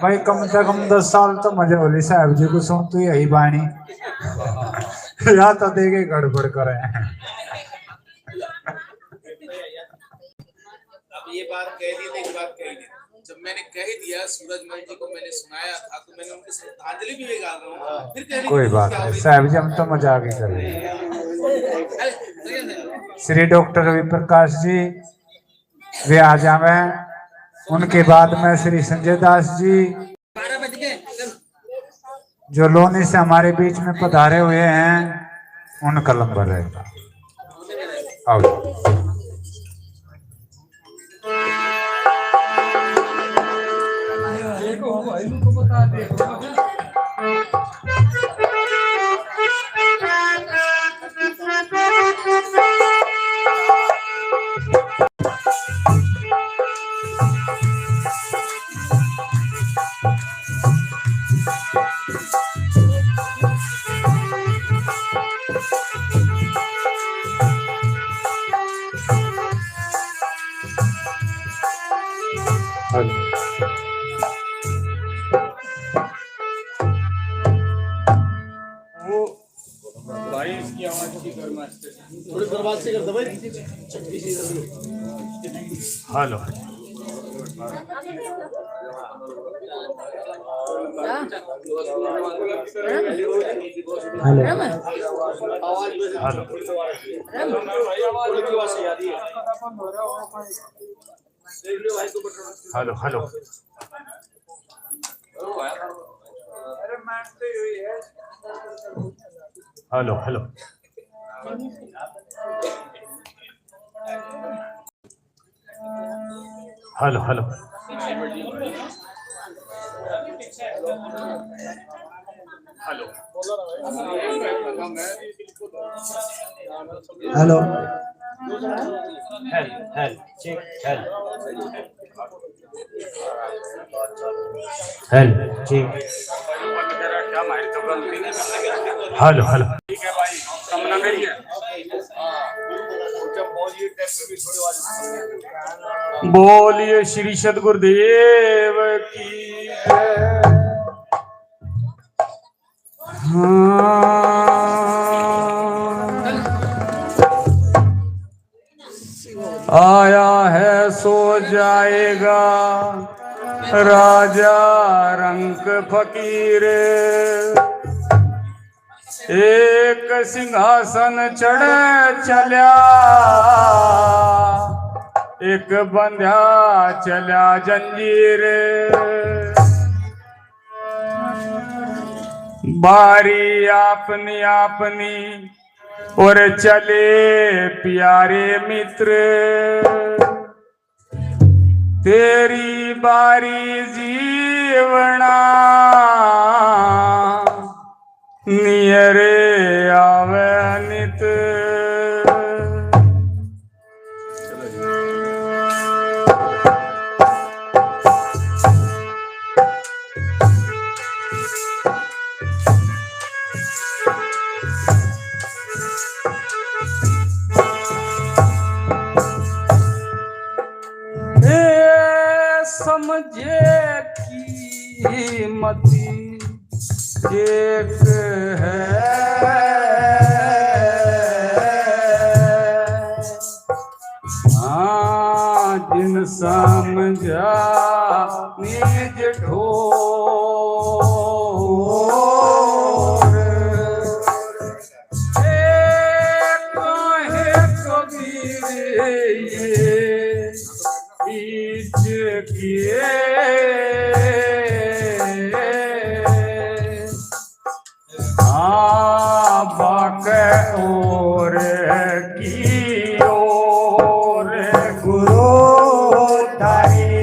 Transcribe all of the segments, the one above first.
भाई कम से कम 10 साल तो मजे होली साहब जी को सुन तू यही बाणी या तो देखे गड़बड़ करे। अब ये बात कह दी तो एक बात कही दी। जब मैंने कह दिया सूरजमल जी को मैंने सुनाया था तो मैंने उनकी श्रद्धांजलि भी गा रहा हूँ। फिर कहने कोई बात नहीं साहब जी हम तो मजाक ही कर रहे हैं। श्री डॉक्टर रवि प्रकाश जी वे आ जावे। उनके बाद में श्री संजय दास जी जो लोनी से हमारे बीच में पधारे हुए हैं उनका नंबर रहेगा। आओ भाई इसकी आवाज की थोड़ी दरवाजे से कर दो भाई। Hello hello hello hello hello hello hello hello हेल हेल चेक हेल हेल चेक हेलो हेलो ठीक है भाई सामना करिए। बोलिए श्री सदगुरुदेव की जय। आया है सो जाएगा राजा रंक फकीर। एक सिंहासन चढ़ चल्या एक बंध्या चल्या जंजीर। बारी अपनी अपनी और चले प्यारे मित्र। तेरी बारी जीवना नियरे आवे नित। समझे कीमत एक है जिन समझा निज ठोर। काहे कबीर ये बीच किए बाक और की ओर गुरु तारी।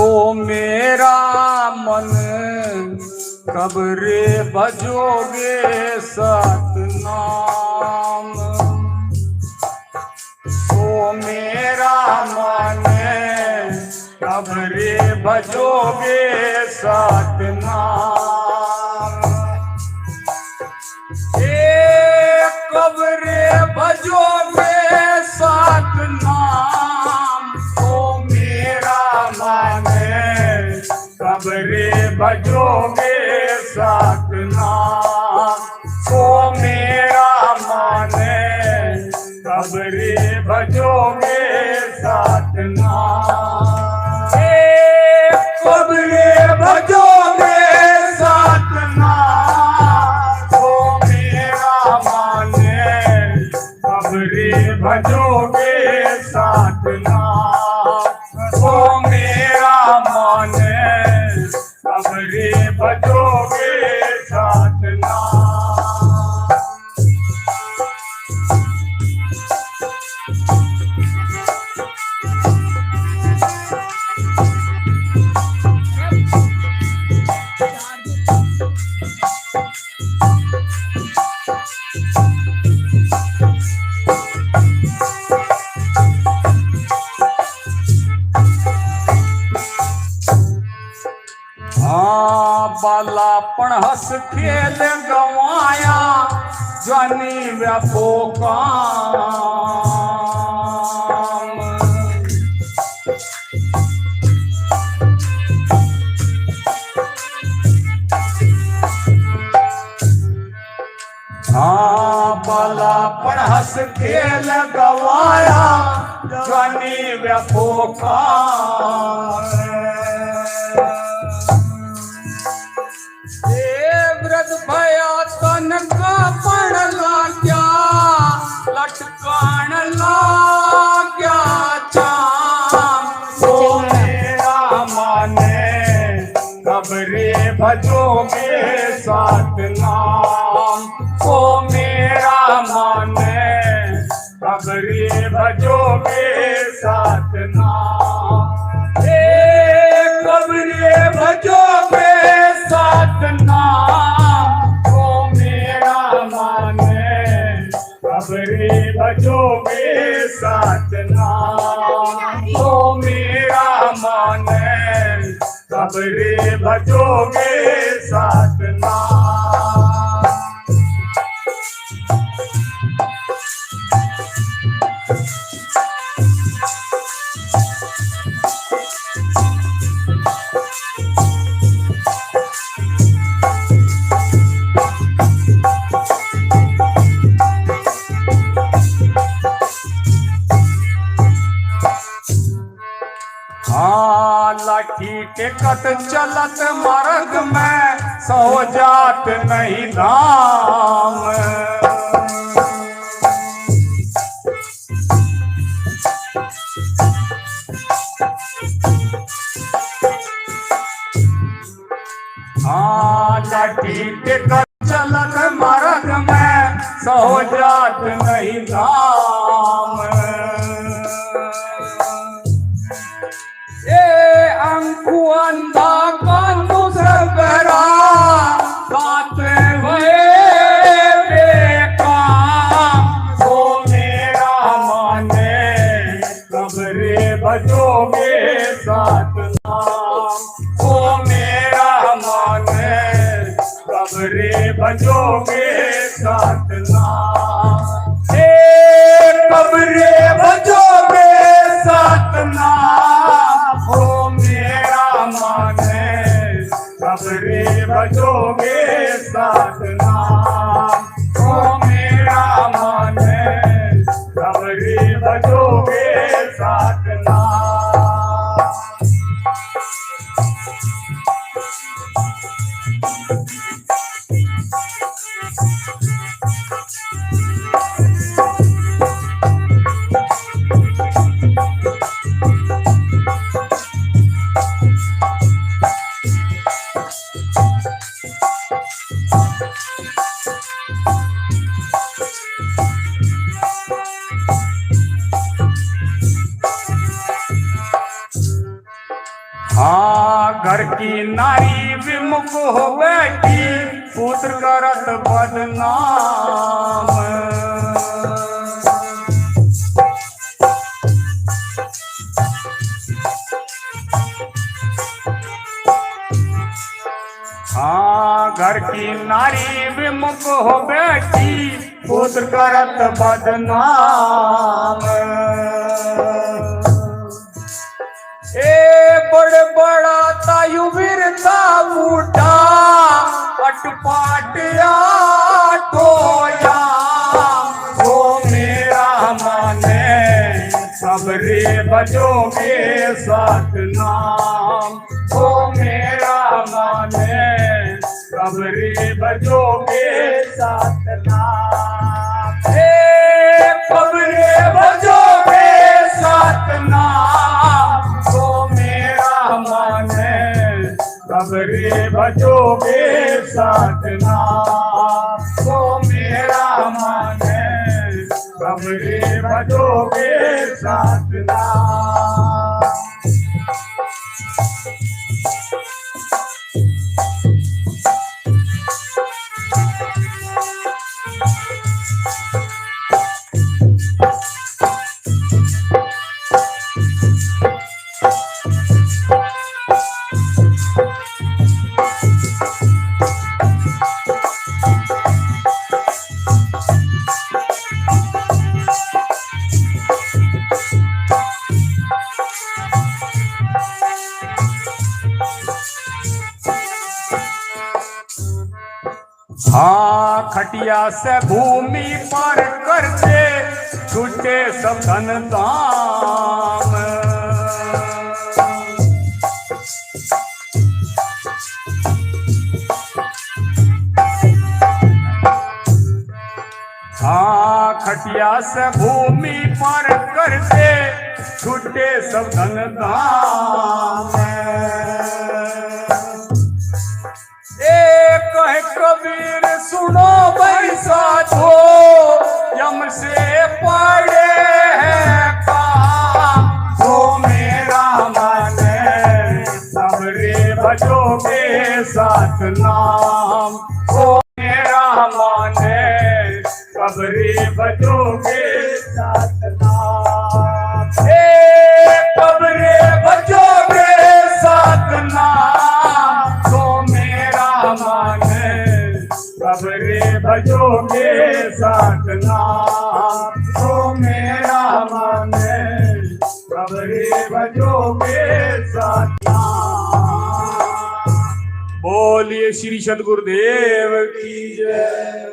तो मेरा मन कब रे भजोगे सतनाम। तो मेरा मन कब रे भजोगे सतनाम। कब रे भजोगे सतनाम। तो मेरा मन कब रे भजोगे सतनाम। तो मेरा मन कब रे भजोगे सतनाम। कब रे भजोगे सतनाम। तो मेरा मन कब रे भजोगे सतनाम। तो मेरा मन कब रे भजोगे सतनाम। बालापन हस खेल गवाया जनी व्यापो काम। बालापन हस खेल गवाया जनी व्यापो काम। व्रत भया तन का पण लाग्या लटकान लाग्या चाम। तो मेरा मन कब रे भजोगे सतनाम। तो मेरा मन कब रे भजोगे सतनाम। कब रे भजोगे सतनाम। तो मेरा मन कब रे भजोगे सतनाम। तो मेरा मन कब रे भजोगे सतनाम। लाठी टेकत चलत मार्ग में सो जात नहीं धाम। लाठी टेकत चलत मार्ग में सो जात नहीं धाम। अंकु अंधा कानू सबरा गाते हुए बेकाम। तो मेरा मन कब रे भजोगे सतनाम। तो मेरा मन कब रे भजोगे सतनाम। कब रे भजोगे सतनाम। तो मेरा मन कब रे भजोगे सतनाम। तो मेरा मन कब रे भजोगे सतनाम। हाँ घर की नारी विमुख हो बैठी पुत्र करत बदनाम। हाँ घर की नारी विमुख हो बैठी पुत्र करत बदनाम। ए बड़ बड़ा तायु वीरता बूटा पटपाटिया टोया वो मेरा माने सबरे बजोगे सात नाम। वो मेरा माने सबरे बजोगे सात नाम। ए सबरे बजोगे सात नाम। वो मेरा माने सबरे बजोगे सात नाम। वो मेरा माने सबरे बजोगे सात नाम। हाँ खटिया से भूमि पर करते छूटे सब धन दाम। हाँ खटिया से भूमि पर करते छूटे सब धन दाम। एक है कबीर सुनो बैसा छो यम से पड़े है काम। वो मेरा माने सबरे बजोगे सात नाम। वो मेरा माने सबरे बजोगे सात नाम। ए सबरे बजोगे सात नाम। तो मेरा माने सबरे बजोगे सात नाम। तो मेरा माने सबरे बजोगे सात नाम। बोलिए श्री सद्गुरुदेव की जय।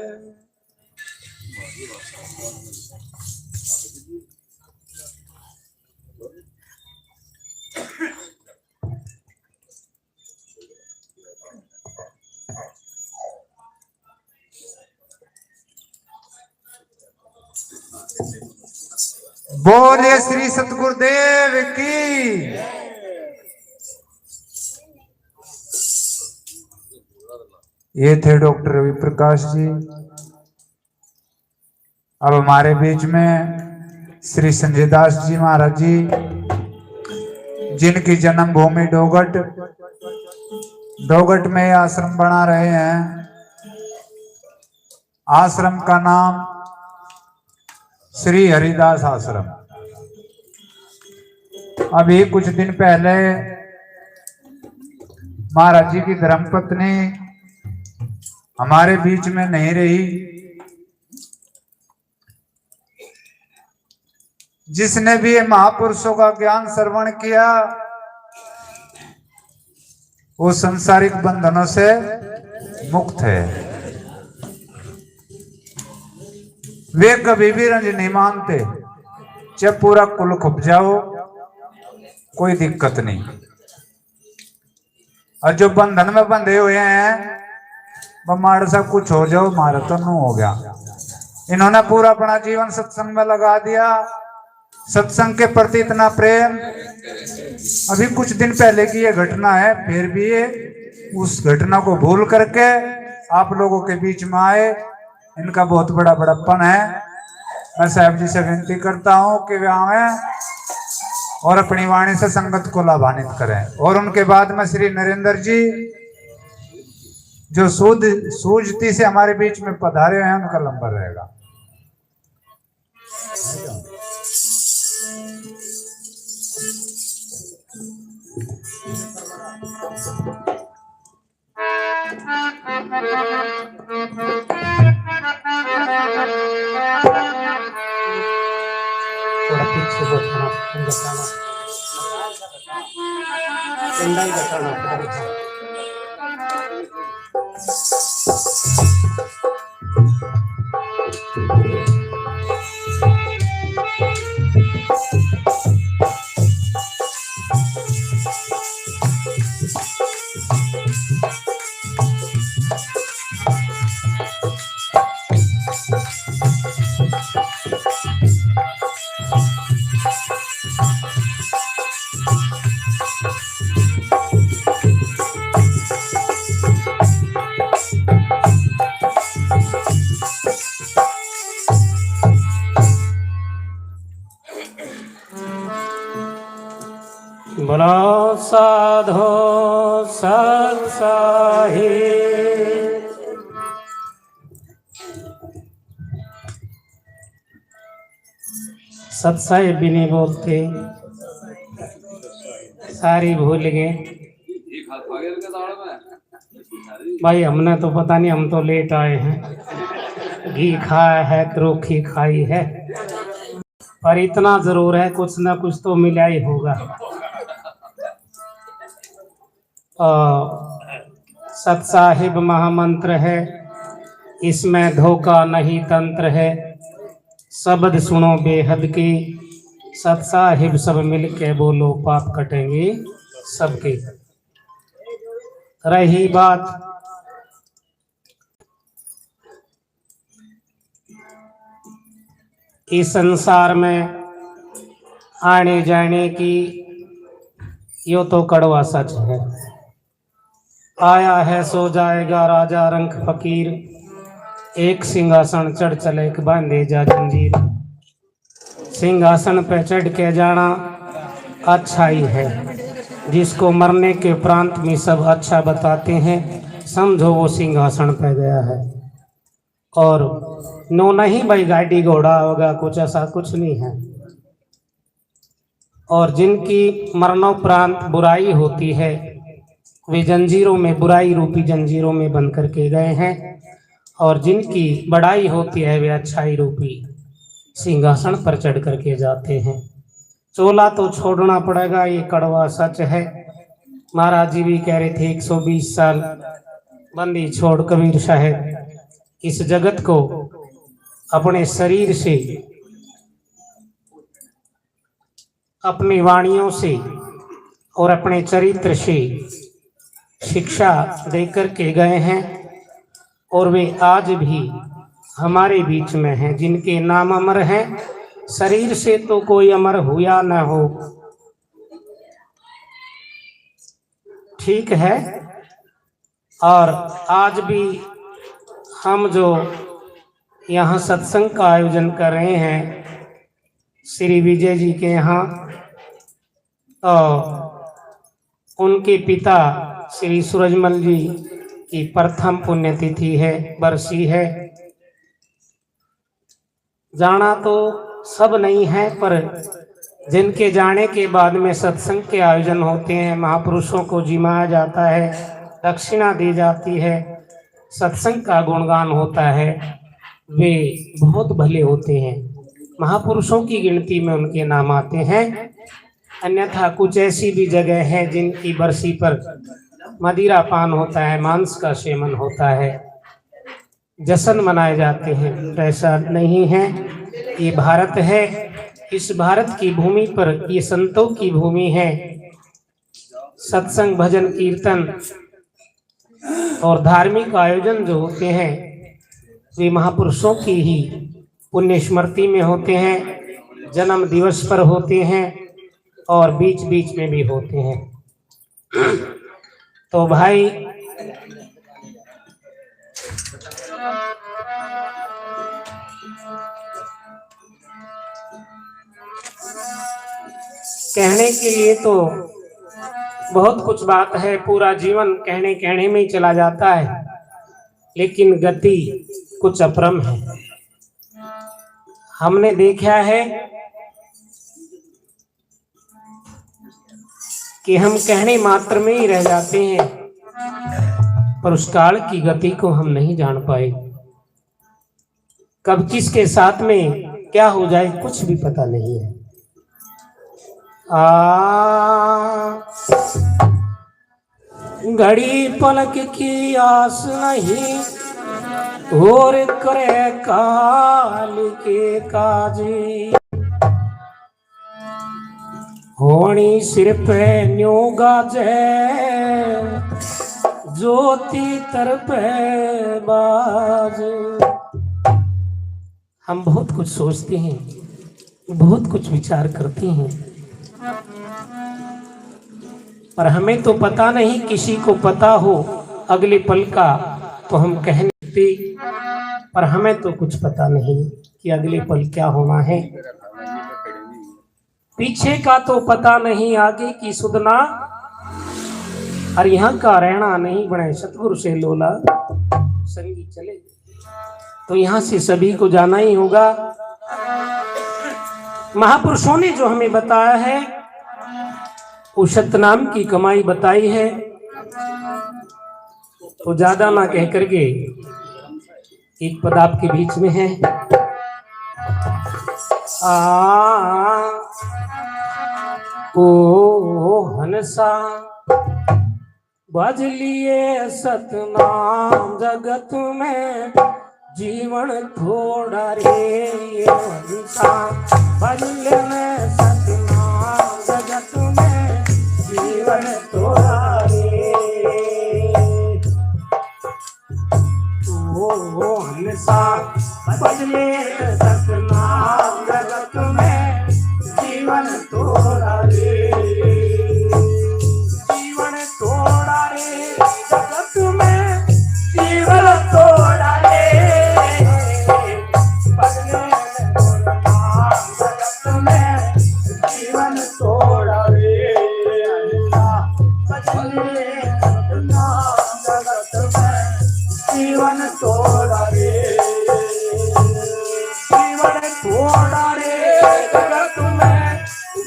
बोले श्री सतगुरुदेव की। ये थे डॉक्टर रवि प्रकाश जी। अब हमारे बीच में श्री संजय दास जी महाराज जी, जिनकी जन्मभूमि डोगट में आश्रम बना रहे हैं। आश्रम का नाम श्री हरिदास आश्रम। अभी कुछ दिन पहले महाराज जी की धर्मपत्नी हमारे बीच में नहीं रही। जिसने भी ये महापुरुषों का ज्ञान श्रवण किया वो संसारिक बंधनों से मुक्त है। वे कभी भी रंज नहीं मानते। जब पूरा कुल खुप जाओ कोई दिक्कत नहीं। और जो बंधन में बंधे हुए हैं हमारे सब कुछ हो जाओ, हमारा तो नू हो गया। इन्होंने पूरा अपना जीवन सत्संग में लगा दिया। सत्संग के प्रति इतना प्रेम। अभी कुछ दिन पहले की ये घटना है, फिर भी ये उस घटना को भूल करके आप लोगों के बीच में आए। इनका बहुत बड़ा बड़प्पन है। मैं साहब जी से विनती करता हूं कि वे आए और अपनी वाणी से संगत को लाभान्वित करें। और उनके बाद में श्री नरेंद्र जी जो सूझती से हमारे बीच में पधारे हैं उनका नंबर रहेगा। थोड़ा पीछे बैठना बताना पिंडाई बताना बोलो साधो सत साहिब। सत साहिब भी नहीं बोलते, सारी भूल गए भाई। हमने तो पता नहीं, हम तो लेट आए हैं। घी खाया है, क्रोखी खाई है, पर इतना जरूर है कुछ ना कुछ तो मिला ही होगा। सत साहिब महामंत्र है, इसमें धोखा नहीं तंत्र है। शब्द सुनो बेहद की, सत साहिब सब मिलके बोलो पाप कटेंगे सबके। रही बात इस संसार में आने जाने की, यो तो कड़वा सच है। आया है सो जाएगा राजा रंक फकीर, एक सिंहासन चढ़ चले बांधे जा जंजीर। सिंहासन पे चढ़ के जाना अच्छा ही है, जिसको मरने के प्रांत में सब अच्छा बताते हैं, समझो वो सिंहासन पे गया है। और नो नहीं भाई गाड़ी घोड़ा होगा, कुछ ऐसा कुछ नहीं है। और जिनकी मरणोपरांत बुराई होती है, वे जंजीरों में, बुराई रूपी जंजीरों में बंद करके गए हैं। और जिनकी बड़ाई होती है, वे अच्छाई रूपी सिंहासन पर चढ़ करके जाते हैं। चोला तो छोड़ना पड़ेगा, ये कड़वा सच है। महाराज जी भी कह रहे थे 120 साल बंदी छोड़ कबीर साहब इस जगत को अपने शरीर से, अपनी वाणियों से और अपने चरित्र से शिक्षा देकर के गए हैं। और वे आज भी हमारे बीच में हैं, जिनके नाम अमर हैं। शरीर से तो कोई अमर हुआ ना हो, ठीक है। और आज भी हम जो यहाँ सत्संग का आयोजन कर रहे हैं श्री विजय जी के यहाँ, तो उनके पिता श्री सूरजमल जी की प्रथम पुण्यतिथि है, बरसी है। जाना तो सब नहीं है, पर जिनके जाने के बाद में सत्संग के आयोजन होते हैं, महापुरुषों को जिमाया जाता है, दक्षिणा दी जाती है, सत्संग का गुणगान होता है, वे बहुत भले होते हैं। महापुरुषों की गिनती में उनके नाम आते हैं। अन्यथा कुछ ऐसी भी जगह है जिनकी बरसी पर मदिरा पान होता है, मांस का सेवन होता है, जश्न मनाए जाते हैं। ऐसा नहीं है, ये भारत है। इस भारत की भूमि पर ये संतों की भूमि है। सत्संग, भजन, कीर्तन और धार्मिक आयोजन जो होते हैं, वे महापुरुषों की ही पुण्य स्मृति में होते हैं, जन्म दिवस पर होते हैं और बीच बीच में भी होते हैं। तो भाई कहने के लिए तो बहुत कुछ बात है, पूरा जीवन कहने कहने में ही चला जाता है, लेकिन गति कुछ अपरम है। हमने देखा है कि हम कहने मात्र में ही रह जाते हैं, पर उस काल की गति को हम नहीं जान पाए। कब किसके साथ में क्या हो जाए कुछ भी पता नहीं है। घड़ी पलक की आस नहीं, और करे काल के काजी। होनी सिर पे न्यू गाजे, ज्योति तर पे बाजे। हम बहुत कुछ सोचते हैं, बहुत कुछ विचार करते हैं, पर हमें तो पता नहीं। किसी को पता हो अगले पल का तो हम कह सकते, पर हमें तो कुछ पता नहीं कि अगले पल क्या होना है। पीछे का तो पता नहीं, आगे की सुधना, और यहाँ का रहना नहीं बने। सतगुरु से लोला संगी चले, तो यहाँ से सभी को जाना ही होगा। महापुरुषों ने जो हमें बताया है, वो सतनाम की कमाई बताई है, तो ज्यादा ना कह करके एक पद आपके बीच में है। ओ हंसा बज लिए सतनाम जगत में, जीवन थोड़ा रे हंसा बज लिए सतनाम जगत में, जीवन थोड़ा रे। ओ हंसा बज लिए सतनाम जगत में, जीवन थोड़ा रे, जीवन थोड़ा रे जगत में, जीवन थोड़ा रे। जगत में जीवन थोड़ा रे, जगत में जीवन थोड़ा रे, जीवन थोड़ा रे जगत में,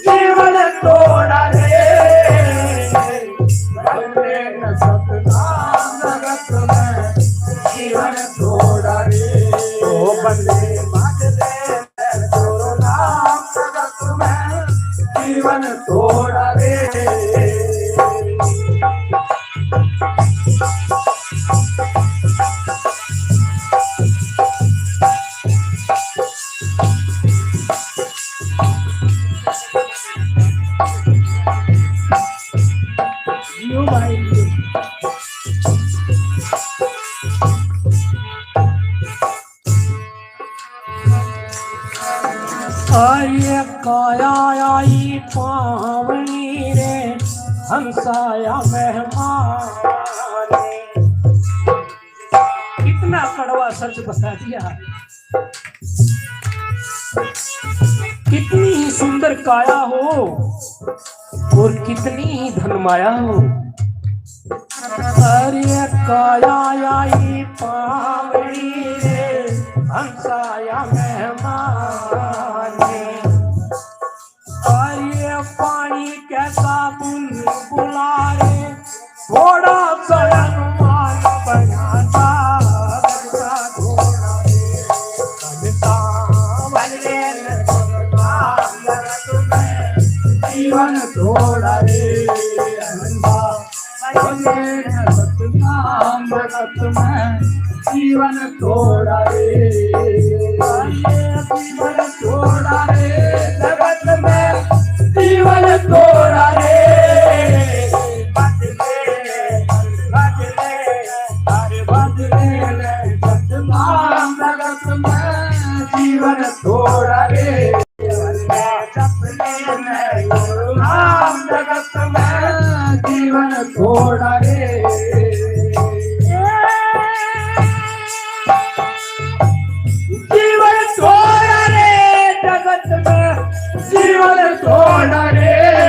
जीवन थोड़ा रे। सतनाम जगत में जीवन थोड़ा रे, ओ बंदे बदले तोरो नाम जगत में, जीवन थोड़ा रे। आये काया आई पावनी रे, हंसाया मेहमान। कितना कड़वा सच बता दिया। कितनी ही सुंदर काया हो और कितनी ही धनमाया हो। अरे काया आई पावनी रे, हंसाया मेहमान। अरे पानी कैसा बुलबुला रे, थोड़ा सा अनुमान बनाता थोड़ा रे। जीवन थोड़ा रे, सतनाम जगत में जीवन थोड़ा रे, जीवन थोड़ा रे जगत में, जीवन थोड़ा रे। बदले सतनाम जगत में, जीवन थोड़ा रे। नाम जगत में जीवन थोड़ा रे, जीवन थोड़ा रे जगत में, जीवन थोड़ा रे।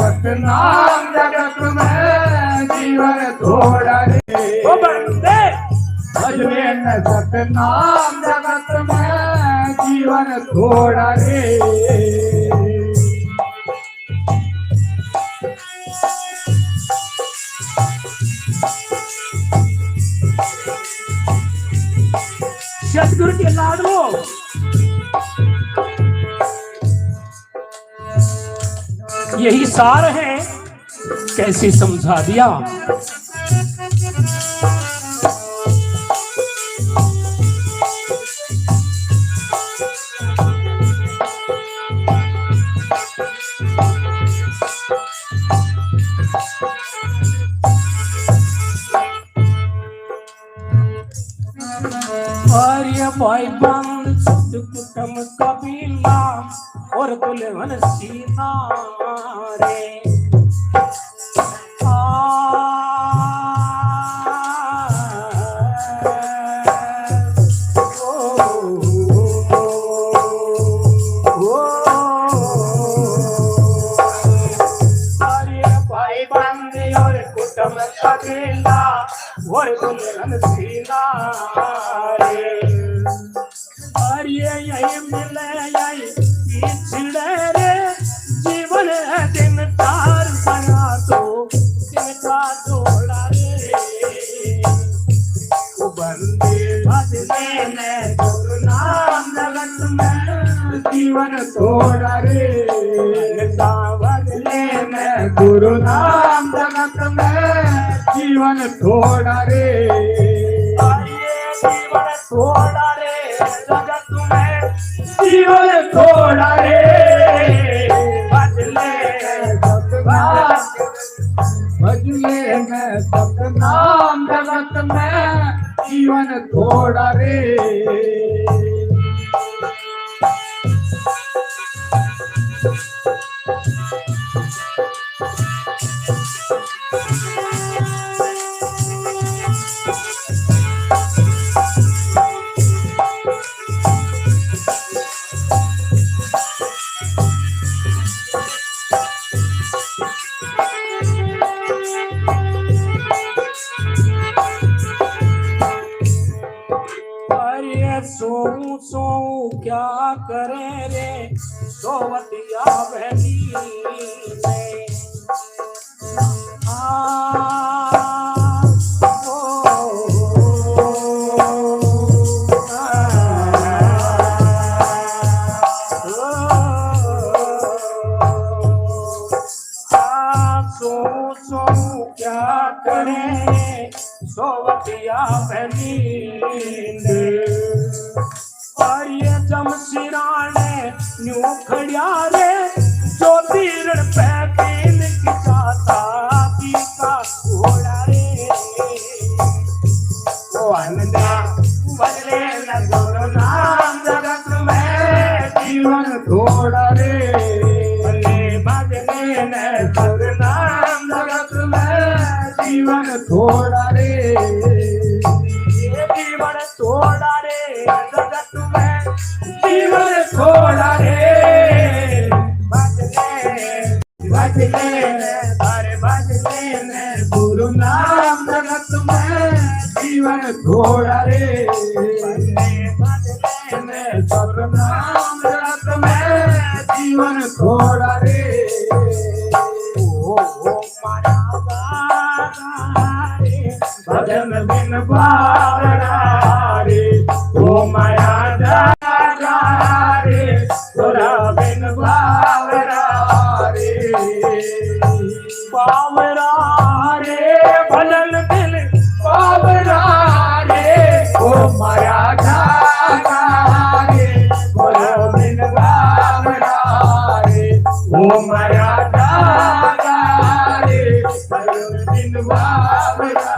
सतनाम जगत में जीवन थोड़ा रे ओ बंदे भजवे न सतनाम जगत में जीवन थोड़ा रे। सतगुरु के लाडलो यही सार है, कैसे समझा दिया। भाई बंद कुटुम कबीला और दुल्हन सीना रे भाई बंद और कुटुम कबीला और दुल्हन सीना रे यही मिले यही पिछड़े रे जीवन है दिन तार बना दो दिन का जोड़ा रे वो बंदे भजने में गुरु नाम जगत में जीवन थोड़ा रे भजने में गुरु नाम जगत में जीवन थोड़ा रे जीवन थोड़ा रे जगत में जीवन थोड़ा रे भजले में सतनाम जगत में जीवन थोड़ा रे। सोऊं सोऊं क्या करे रे सोवतिया बहनी में सोऊं सोऊं क्या करे सोवतिया बहनी और ये जमशिराने न्यू खड़िया रे जो तीरण पे तीन की चाता पीका घोड़ा रे वो अन्ना बदले न गुरु नाम जगत में जीवन थोड़ा रे बदले न गुरु नाम जगत में जीवन थोड़ा रे जीवन थोड़ा रे जगत में जीवन थोड़ा रे बदले में गुरु नाम जगत में जीवन थोड़ा रे बदले में सतनाम जगत में जीवन थोड़ा रे। मारा भजन बिन बावरा रे ओ माया दादा रे तोरा बिन बावरा रे बावरा रे भजन बिन बावरा रे ओ माया दादा रे तोरा बिन बावरा रे ओ माया दादा रे तोरा बिन बावरा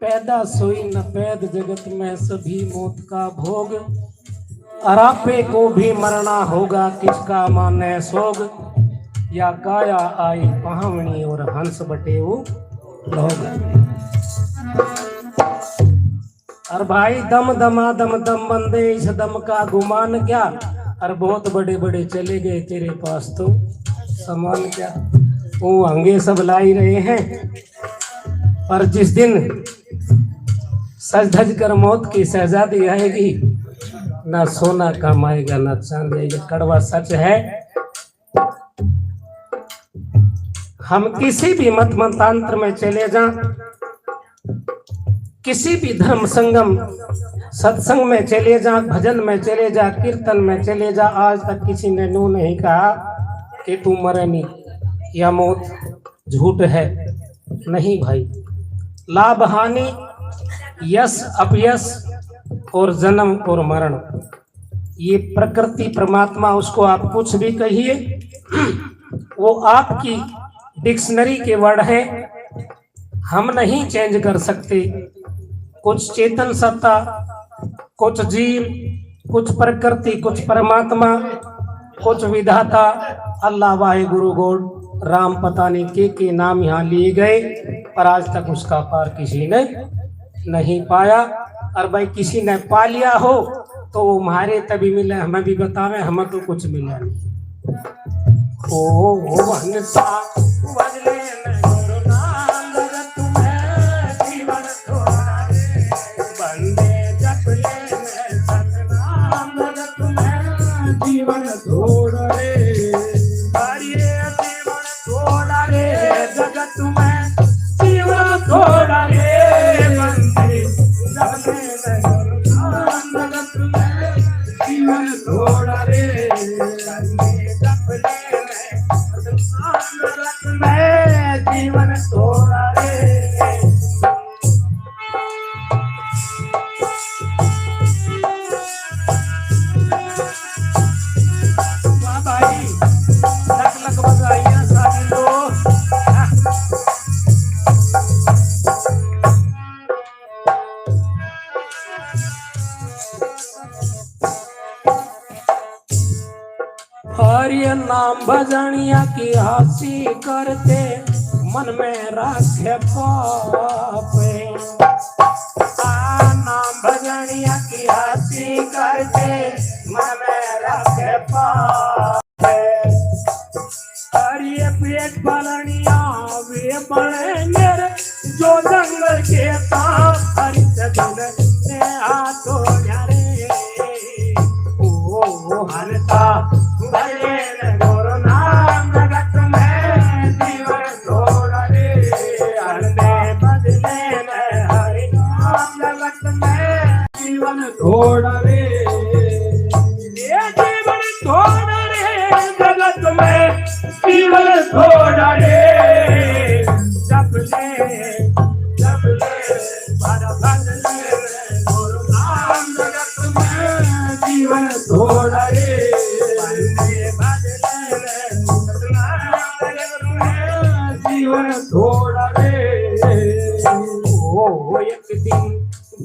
पैदा सोई न पैद जगत में सभी मौत का भोग अरापे को भी मरना होगा किस का माने सोग, या गाया आई पहावनी और हंस बटे वो लोग। और भाई दम दमा दम दम बंदे, इस दम का गुमान क्या, और बहुत बड़े बड़े चले गए तेरे पास तो सामान क्या। वो हंगे सब लाई रहे हैं, पर जिस दिन सज धज कर मौत की शहजादी आएगी, ना सोना कमाएगा ना चांदी। ये कड़वा सच है। हम किसी भी मत मंत्रांतर में चले जा, किसी भी धर्म संगम सत्संग में चले जा, भजन में चले जा, कीर्तन में चले जा, आज तक किसी ने नो नहीं कहा कि तू मरे नहीं या मौत झूठ है। नहीं भाई, लाभ हानि, यश अपयश और जन्म और मरण, ये प्रकृति परमात्मा, उसको आप कुछ भी कहिए, वो आपकी डिक्शनरी के वर्ड है, हम नहीं चेंज कर सकते। कुछ चेतन सत्ता, कुछ जीव, कुछ प्रकृति, कुछ परमात्मा, कुछ विधाता, अल्लाह वाहे गुरु गॉड राम, पता नहीं के नाम यहाँ लिए गए, पर आज तक उसका पार किसी ने नहीं पाया। और भाई किसी ने पा लिया हो तो वो हमारे तभी मिले, हमें भी बतावे, हमें तो कुछ मिला नहीं। ओ हंसा बजले में गुरु नाम, जगत में जीवन थोड़ा रे, बंदे जप ले में सतनाम, जगत में जीवन थोड़ा रे, जीवन थोड़ा रे, जगत में जीवन थोड़ा रे, बंदे जप ले में गुरु नाम, जगत में जीवन थोड़ा रे, बंदे जप ले में जीवन थोड़ा रे। वाह भाई, लख लख बधाइयां सारी लोग। और ये नाम भजनिया की हासी करते, मन में राखे पापे। नाम भजनिया की हासी करते, मन में राखे पापे। और ये पेट पलनिया वे बढ़ेंगे जो जंगल के पास, हरित दिन ने हाथों न्यारे। ओ हरता भले गुरु नाम, जगत में जीवन थोड़ा रे, हरदे बदले में हरि नाम, जगत में जीवन थोड़ा रे, ये जीवन थोड़ा रे, जगत में जीवन थोड़ा रे, जप ले बदले गुरु नाम, जगत में जीवन थोड़ा रे, जीवन थोड़ा रे। ओ एक दिन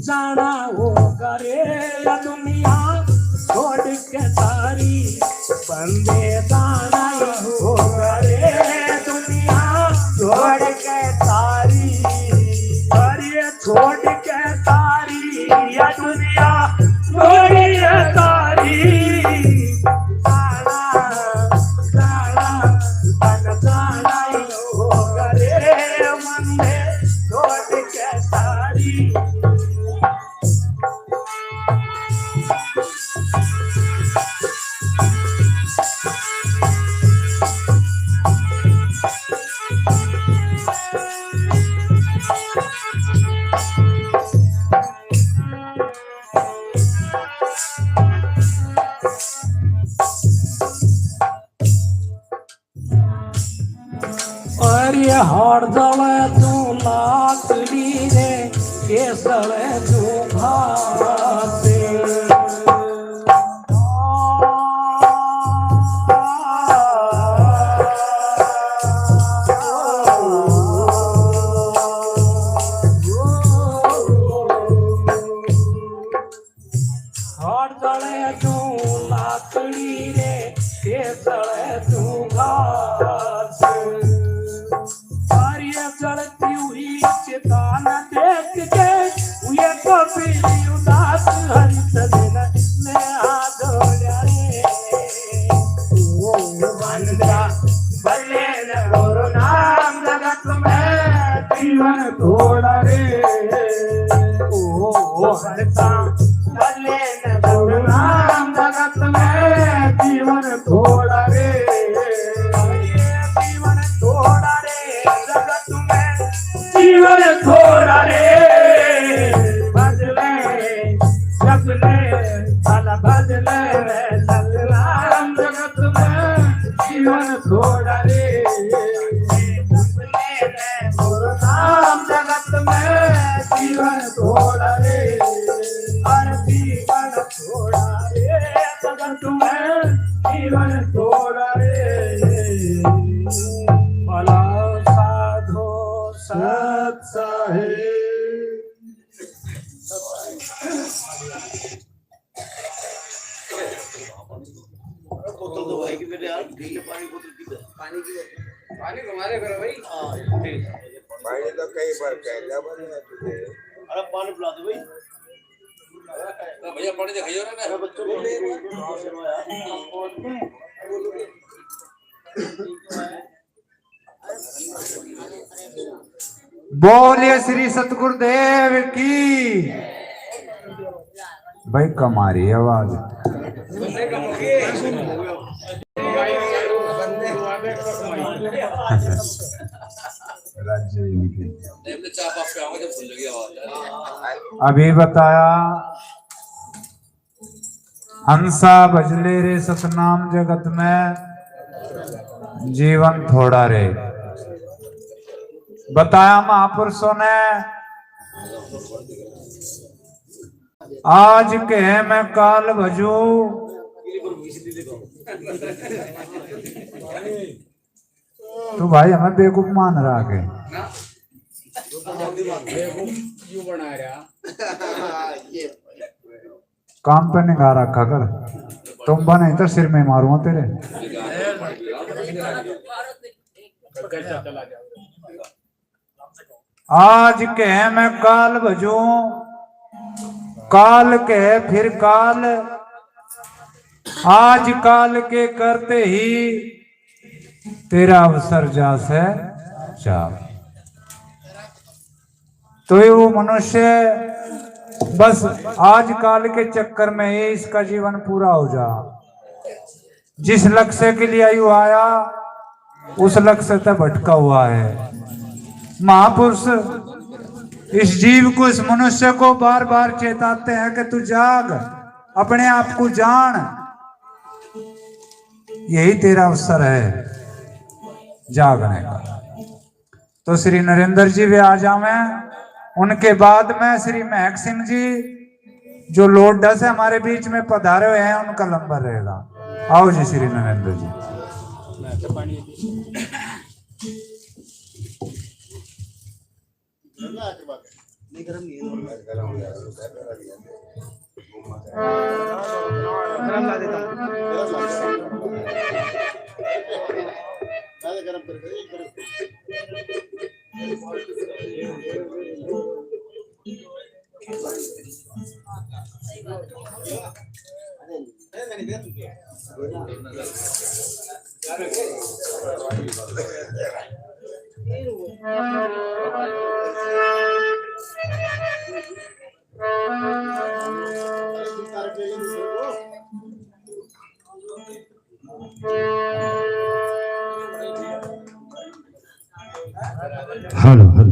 जाना होगा रे दुनिया छोड़ के सारी, बंदे जाना होगा रे दुनिया छोड़ के सारी, और ये छोड़ के सारी या दुनिया छोड़ के सारी। हार जले तू लाकड़ी रे, ये सले तू भासे। हार जले तू लाकड़ी रे, ये जीवन का भले न गुरु नाम जगत में जीवन थोड़ा रे ओ हरता भले न गुरु नाम जगत में जीवन थोड़ा रे जीवन थोड़ा रे जगत में जीवन थोड़ा रे बदले बदले साला बदले सतनाम जगत में जीवन थोड़ा रे बदले गुरु नाम जगत में जीवन थोड़ा रे हर जीवन थोड़ा रे जगत में जीवन थोड़ा रे भला साधो सत साहेब बोतल दो भाई की मेरे यार ठीक है पानी बोतल की पानी तुम्हारे घर भाई हां ठीक भाई तो कई बार कहला बने तुझे अरे पानी पिला दो भाई भैया पानी दिखाइए ना मेरे बच्चों को बोलिए श्री सतगुरुदेव की। भाई कमारी आवाज अभी बताया हंसा भजले रे सतनाम जगत में जीवन थोड़ा रे। बताया महापुरुषों ने आज कहे मैं काल भजू तो भाई हमें बेवकूफ मान रहा के क्यों बना रहा काम पे निगाह रखा कर तुम बने तो सिर में मारूंगा तेरे। आज कहे मैं काल भजू काल कहे फिर काल आज काल के करते ही तेरा अवसर जा से जा। तो ये वो मनुष्य बस आज काल के चक्कर में ही इसका जीवन पूरा हो जा। जिस लक्ष्य के लिए आयु आया उस लक्ष्य तक भटका हुआ है। महापुरुष इस जीव को इस मनुष्य को बार बार चेताते हैं कि तू जाग अपने आप को जान यही तेरा अवसर है जागने का। तो श्री नरेंद्र जी भी आ जावे उनके बाद में श्री महक सिंह जी जो लोडा से हमारे बीच में पधारे हुए हैं उनका नंबर रहेगा। आओ जी श्री नरेंद्र जी। नहीं गरम नहीं है गरम गरम ला देता हूं गरम hello hello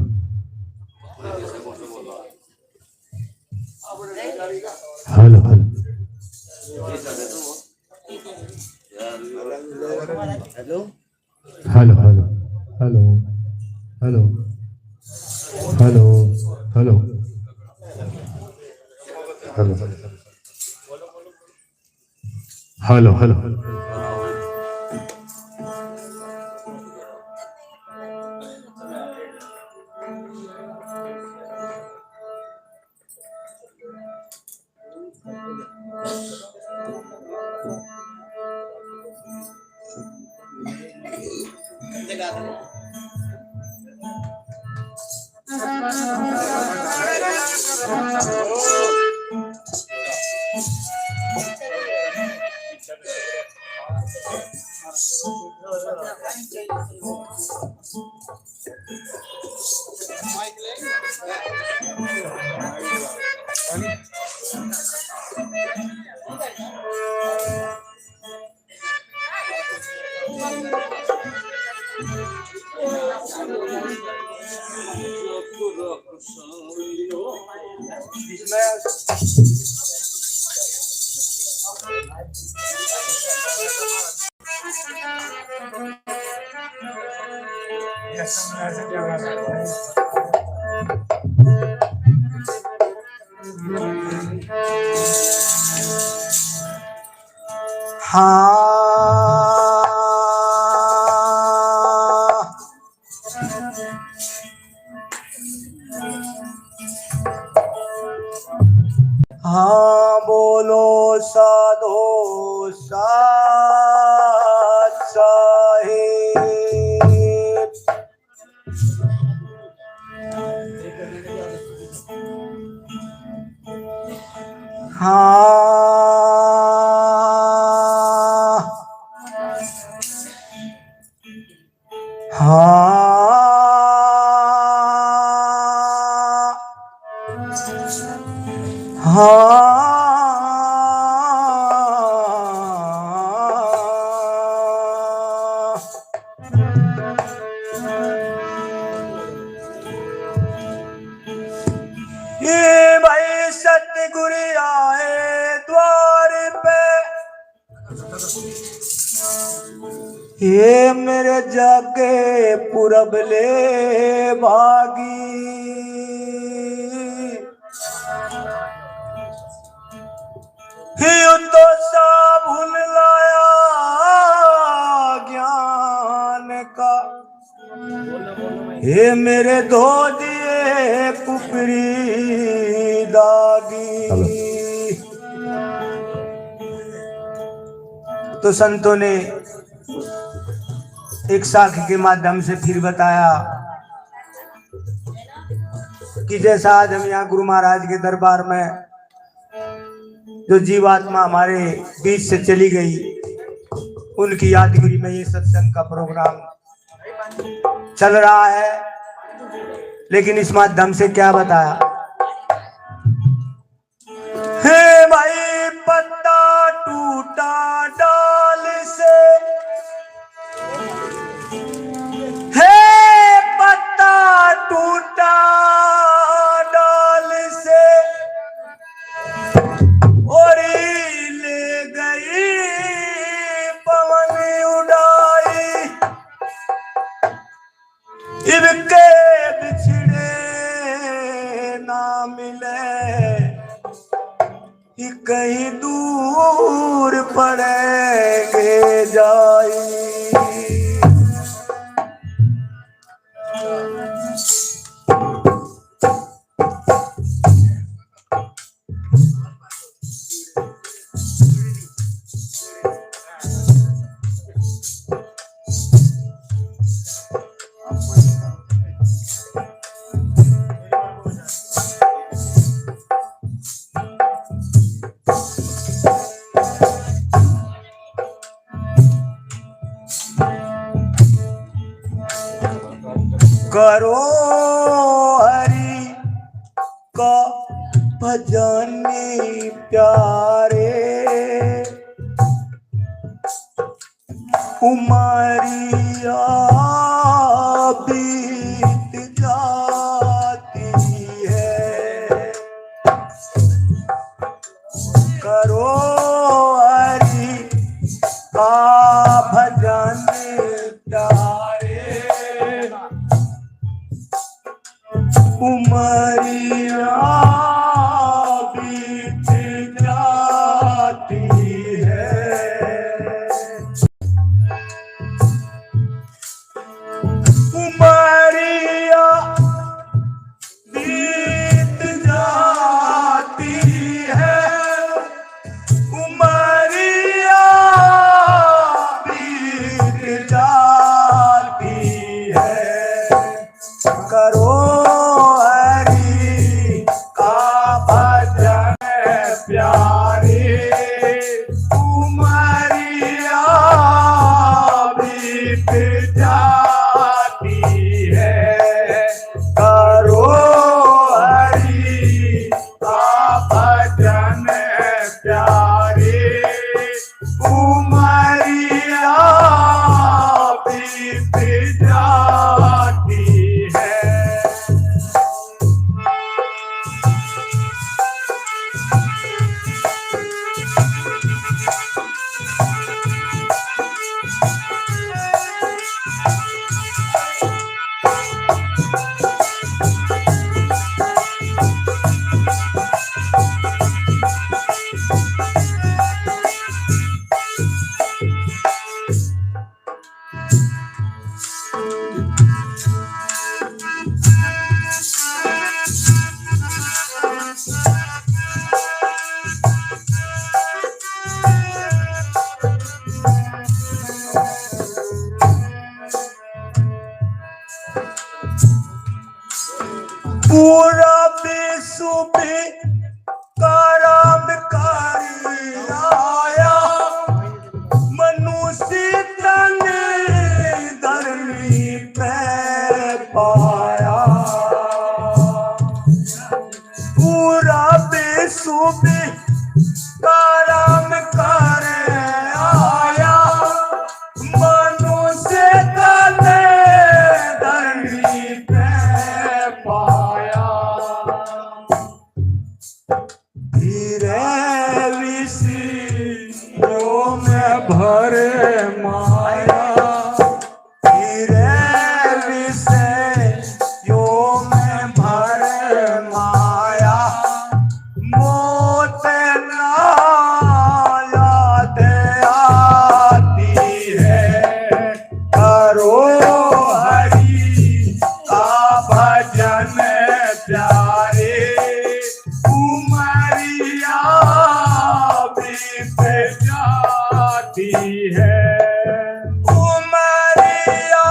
hello hello hello hello hello hello hello hello hello hello hello हाँ बोलो साधो साथ साहेब। ये भाई सतगुरु आए द्वार पे, ये मेरे जागे पूरब ले भागी। यूं तो सब भूल लाया ज्ञान का, ये मेरे धो दिए कुपरी दागी। तो संतों ने एक साखी के माध्यम से फिर बताया कि जैसा आज हम यहाँ गुरु महाराज के दरबार में जो जीवात्मा हमारे बीच से चली गई, उनकी यादगिरी में ये सत्संग का प्रोग्राम चल रहा है। लेकिन इस माध्यम से क्या बताया, हे भाई पत्ता टूटा डाल से, हे पत्ता टूटा डाल से, और ले गई पवन उड़ाई। इनके बिछड़े ना मिले, कहीं दूर पड़ेंगे जाई। करो हरि का भजन प्यारे, उमरिया बीत जाती है। करो हरि का भजन प्यारे, उमरिया बीत जाती है। उमरिया पूरा विश्व करामकारी आया, मनुष्य तन धरनी पे पाया। पूरा विश्व करामकारी आया, मनुष्य तन धरनी पे पाया। धीरे विषयों में भरे माया, धीरे विषयों में भरे माया। मौत ना याद आती है, करो हरि का भजन प्यारे। उमरिया बीत जाती है, उमरिया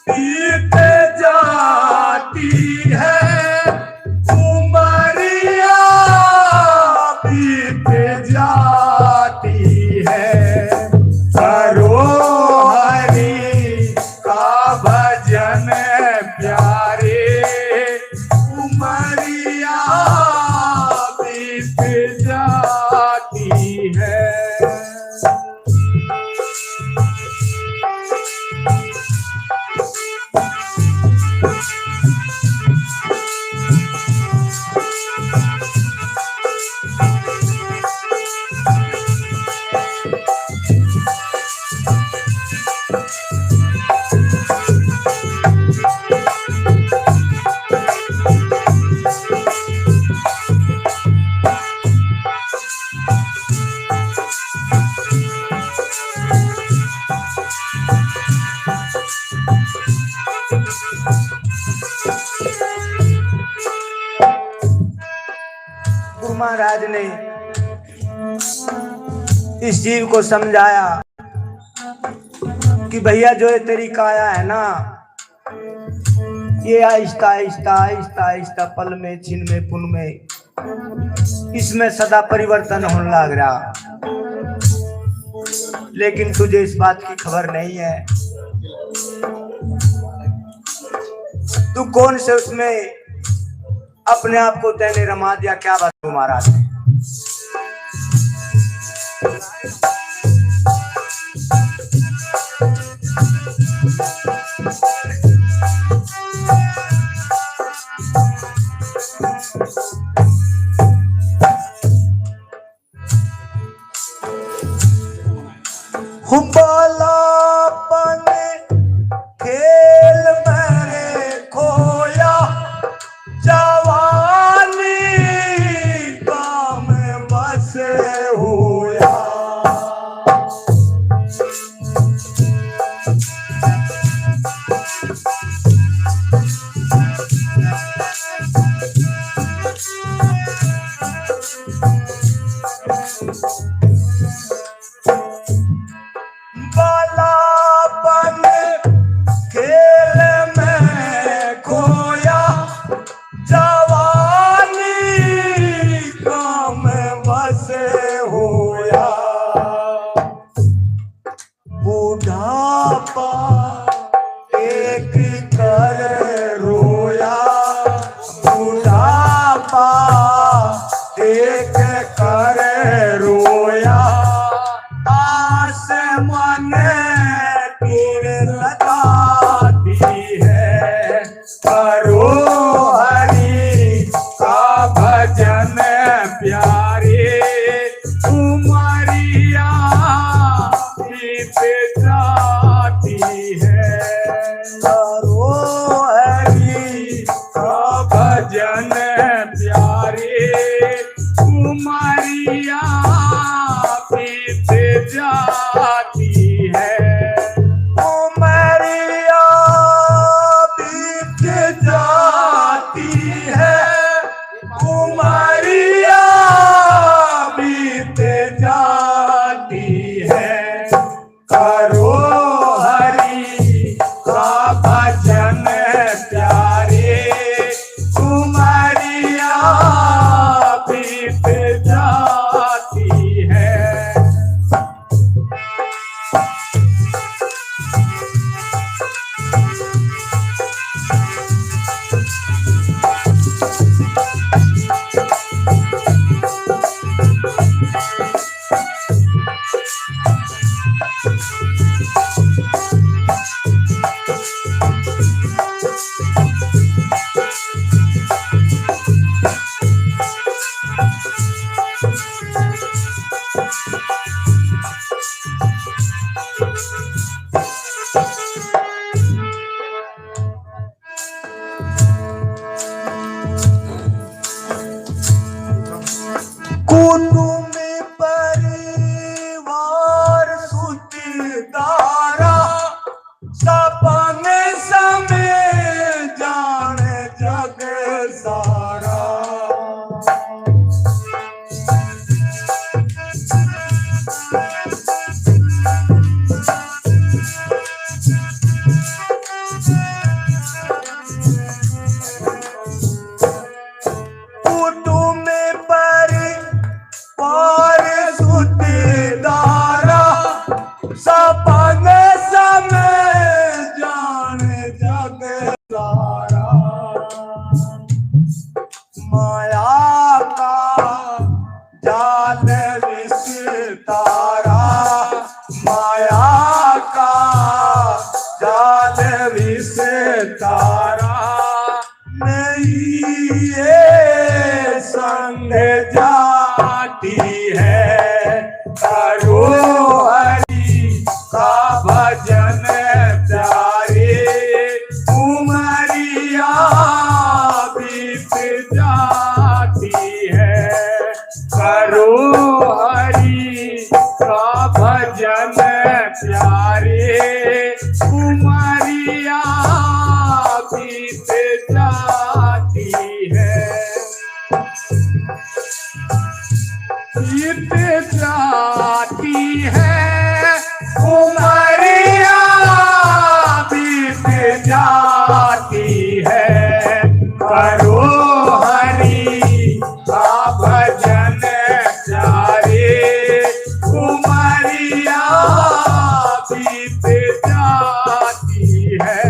बीत जाती है, उमरिया बीत जाती है। करो हरि का भजन प्यारे, उमरिया बीत जाती है। गुरु महाराज ने इस जीव को समझाया कि भैया जो ये तेरी काया है ना, ये आहिस्ता आहिस्ता आहिस्ता आहिस्ता पल में, छिन में, पुन में, इसमें सदा परिवर्तन होने लग रहा। लेकिन तुझे इस बात की खबर नहीं है। तू कौन से उसमें अपने आप को तैने रमा दिया, क्या बात है महाराज। हुबालापन खेल मेरे खोया, जवानी का तारा नहीं ये संग जाती है। करो हरि का भजन प्यारे उमरिया बीत जाती है। करो हरि का भजन प्यारे उमरिया बीत जाती है। बीत जाती है उमरिया बीत जाती है। करो हरि का भजन प्यारे उमरिया बीत जाती है।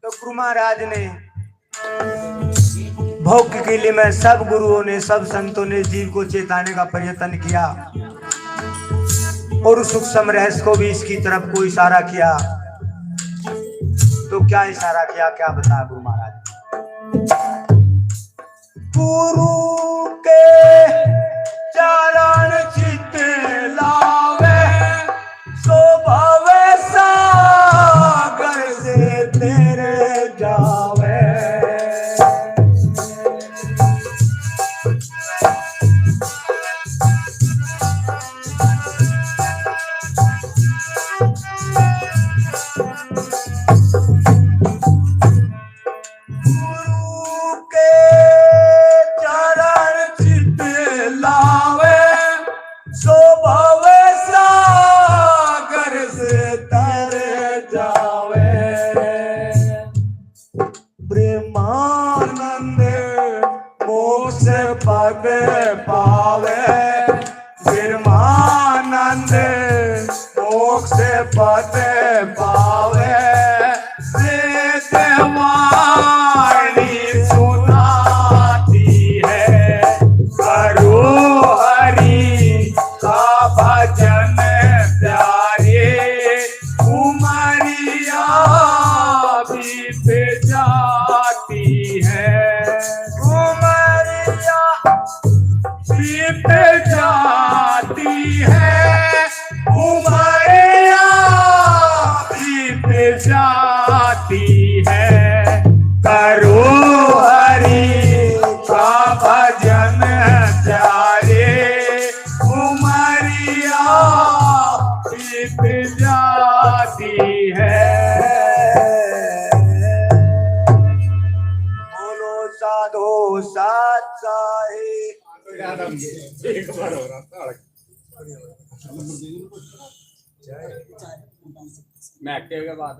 तो गुरु महाराज ने भोग के किले में सब गुरुओं ने सब संतों ने जीव को चेताने का प्रयत्न किया और उस सूक्ष्म रहस्य को भी इसकी तरफ को इशारा किया। तो क्या इशारा किया, क्या बताया गुरु महाराज? गुरु के चरण चित लावे शोभावे सागर से तेरे जावे। गुरु के चरण चित लावे शोभावे सागर से तर जावे। ब्रह्मानंद मोक्ष पद पावे। ब्रह्मानंद मोक्ष पद पावे। वाणी सुनाती है। करो हरि का भजन प्यारे उमरिया बीत जाती है। उमरिया बीत जाती है। उमरिया बीत जाती है। करो हरि का भजन प्यारे उमरिया बीत जाती है। बोलो साधो साथ साहिब। के बाद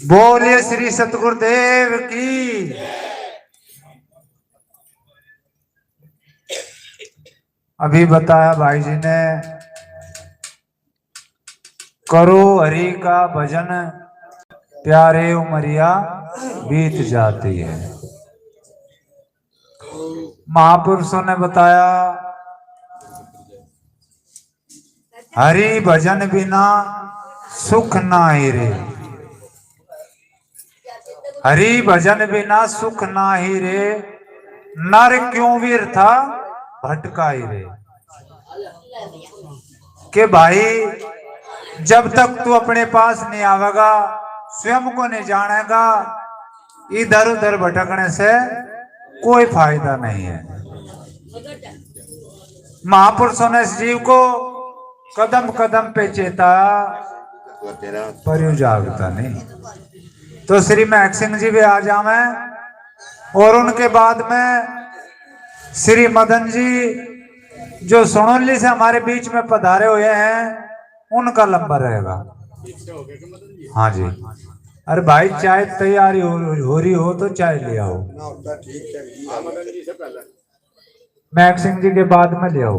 बोलिए श्री सतगुरुदेव की। अभी बताया भाई जी ने, करो हरि का भजन प्यारे उमरिया बीत जाती है। महापुरुषों ने बताया हरि भजन बिना सुख नाही रे। हरि भजन बिना सुख नाही रे। नर क्यों वीर था भटका ही रे। कि भाई जब तक तू अपने पास नहीं आवेगा, स्वयं को नहीं जानेगा, इधर उधर भटकने से कोई फायदा नहीं है। महापुरुषों ने इस जीव को कदम कदम पे चेताया, पर यू जागता नहीं। तो श्री महक सिंह जी भी आ जावे और उनके बाद में श्री मदन जी जो सोनोली से हमारे बीच में पधारे हुए हैं, उनका नंबर रहेगा। हाँ जी। अरे भाई चाय तैयारी हो रही हो तो चाय ले आओ। मैक सिंह जी के बाद में ले आओ।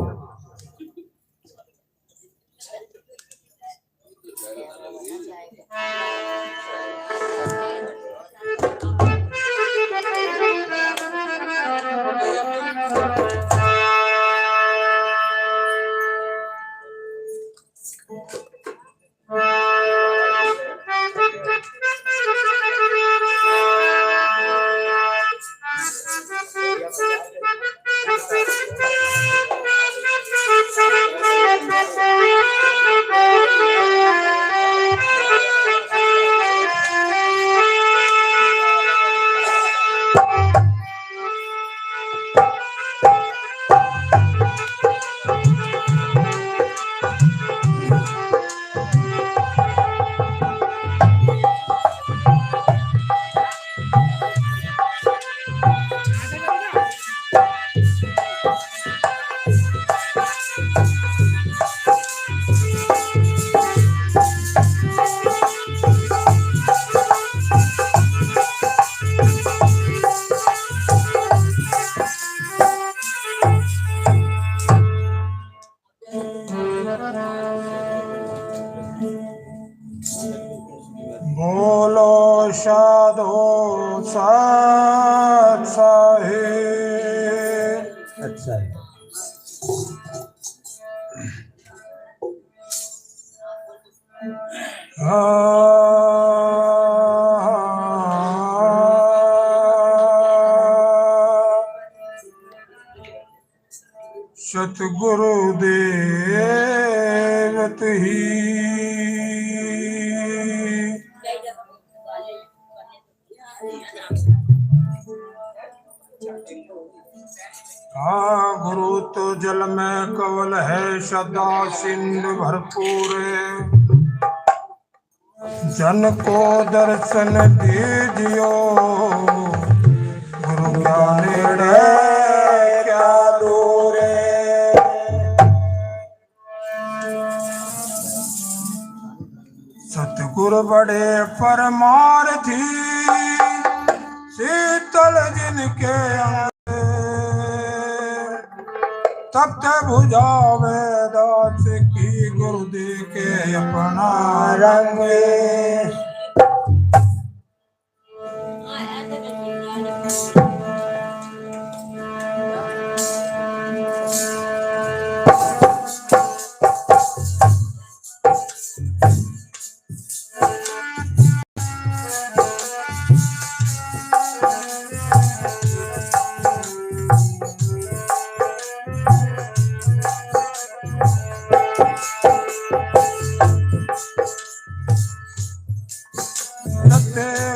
बोलो साधो साथ साहिब। अच्छा है। सतगुरु देवत ही गुरु तो जल में कवल है सदा सिंधु भरपूर। जन को दर्शन दीजियो गुरु ज्ञान क्या दूर। सतगुरु बड़े परमार्थी शीतल जिनके तप्त बुझावे दास की गुरु दे के अपना रंग।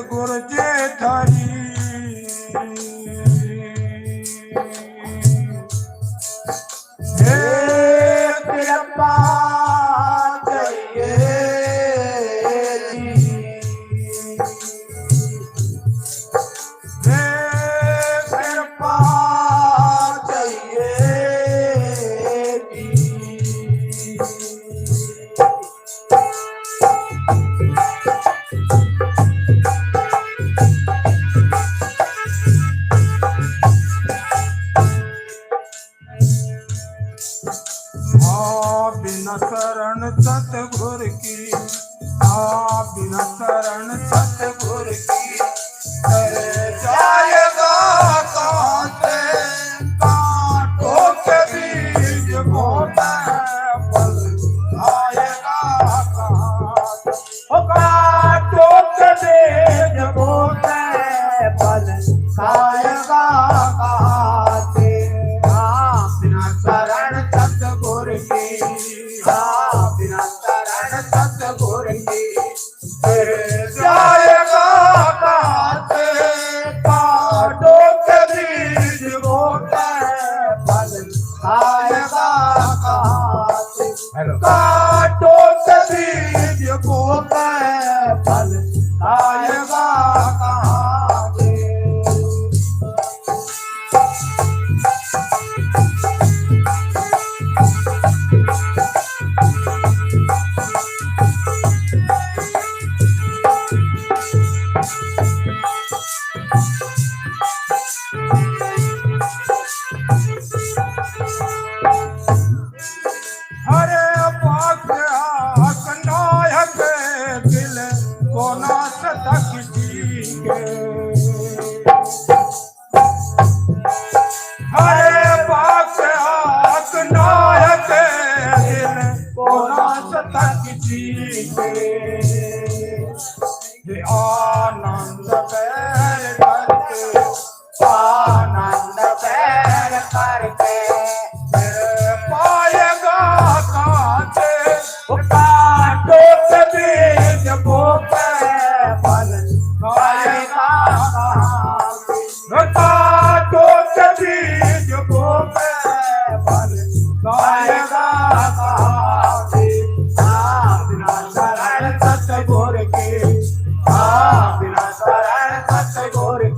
गुरु जे थारी कृपा चाहिए कृपा चाहिए। बिना शरण सतगुर की, बिना शरण सतगुर की जाएगा कहाँ से। कांटों के बीच बोता फल आएगा कहाँ से। कांटों के बीच बोता फल आएगा कहाँ से। बिना शरण सतगुर की, बिना शरण सतगुर की जाएगा कहाँ से। कांटों के बीच बोता फल आएगा कहाँ से। कांटों के बीच बोता फल आएगा कहाँ से।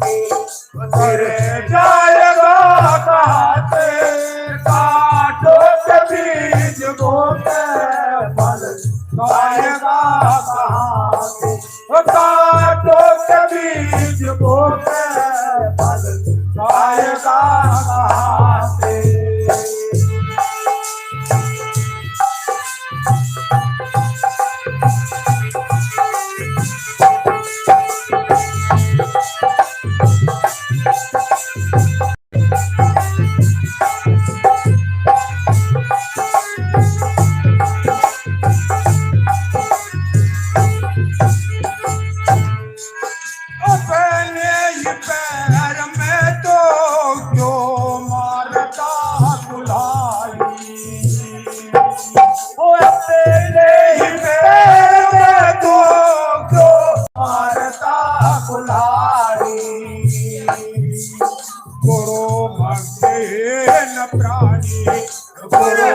की तेरे जाएगा कहाँ से काटो के बीज बोते फल आएगा कहाँ से काटो के बीज बोते फल आएगा कहाँ से। अपने ही पैर में तो क्यों मारता कुल्हाड़ी ओ अपने ही पैर में तो क्यों मारता कुल्हाड़ी गुरु भक्तिहीन प्राणी गुरु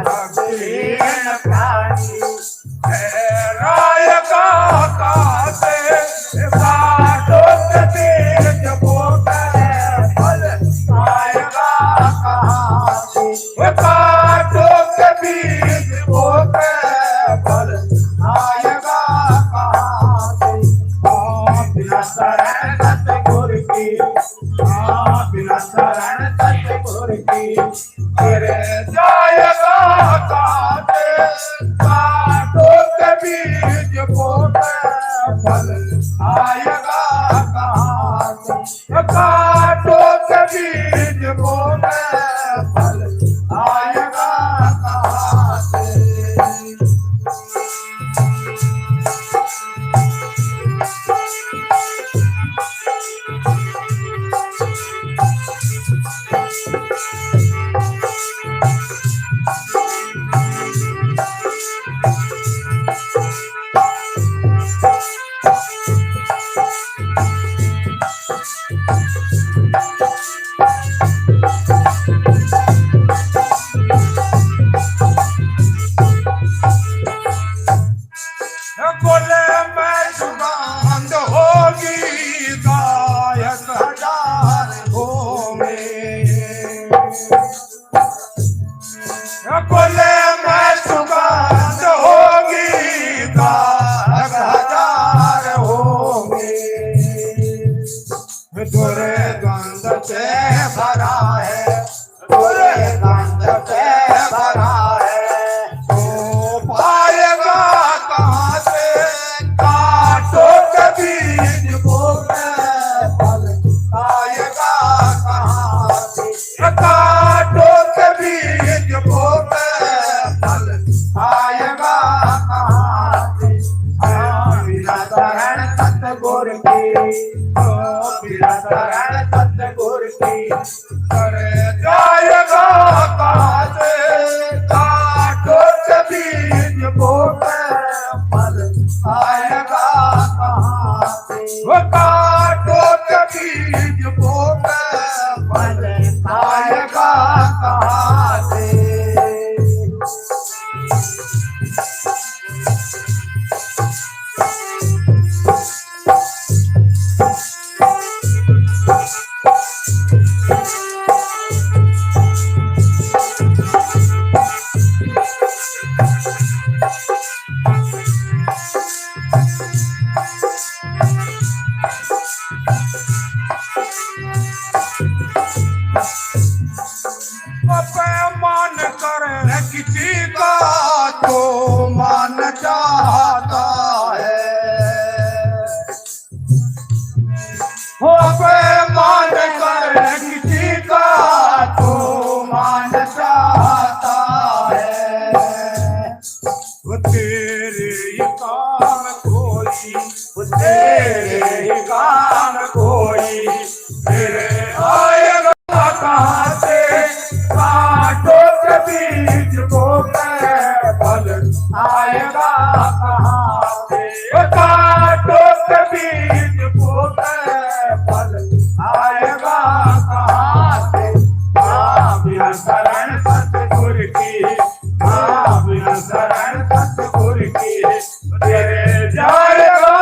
भक्तिहीन प्राणी राय का कासे काटो के बीज बोते फल आएगा कहाँ से काटो के बीज बोते फल आएगा कहाँ से। बिना शरण सतगुरु की बिना शरण सतगुरु की तेरे जाएगा कहाँ से काटो के बीज बोते फल आएगा कहाँ से काटो के बीज बोते फल आएगा कहाँ से। बोले मैं सुगंध होगी गायक हजार होंगे बोले मैं सुगंध होगी गायक हजार होंगे दुर्गंध से भरा है दुर्गंध से भरा है तो पाएगा कहाँ से काटो के बीज बोते फल आएगा कहाँ से काटो के बीज बोते फल आएगा कहाँ से। बिना शरण सतगुरु की बिना शरण सतगुरु की करे जाएगा कहाँ से काटो के बीज बोते फल आएगा कहाँ से काटो के बीज बोते फल आएगा कहाँ से। मान कर किसी का तो मान चाहता है हो मान कर किसी का तो मान चाहता है वो तेरे ही काम कोई तेरे ही काम कोई तेरे आएगा कहाँ से काटो के बीज बोते फल आएगा कहाँ से काटो के बीज बोते फल आएगा कहाँ से। बिना शरण सतगुरु की बिना शरण सतगुरु की तेरे जाएगा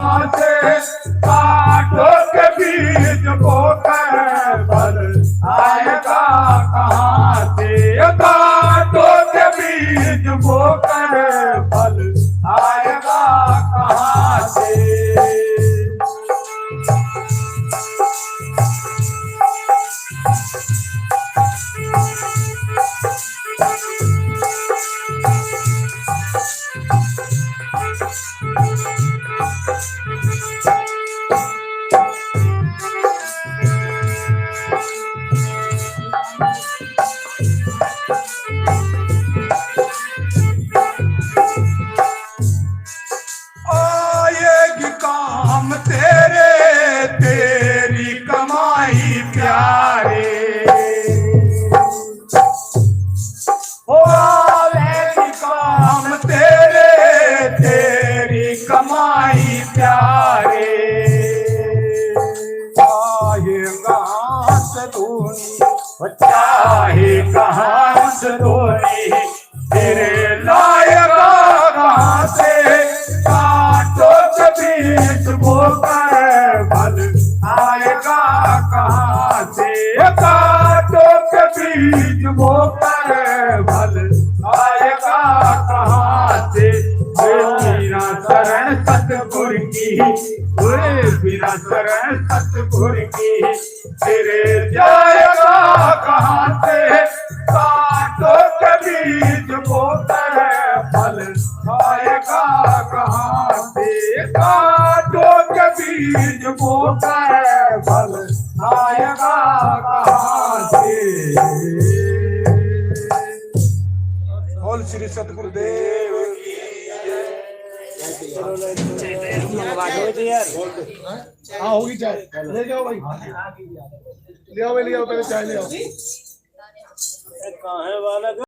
कहाँ से काटो के बीज चाहे कहाँ से धोनी तेरे लायक कहाँ से कांटों के बीच बोकर फल आएगा कहाँ से कांटों के बीच बोकर फल आएगा कहाँ से बिना शरण सतगुर की बिना शरण सतगुर की तेरे जाएगा कहाँ से कांटों के बीच बोकर फल आएगा कहाँ से कांटों के बीच बोकर फल आएगा कहाँ से। बोल श्री सतगुरुदेव की हाँ होगी चाय ले जाओ भाई ले आओ पहले चाय ले आओ।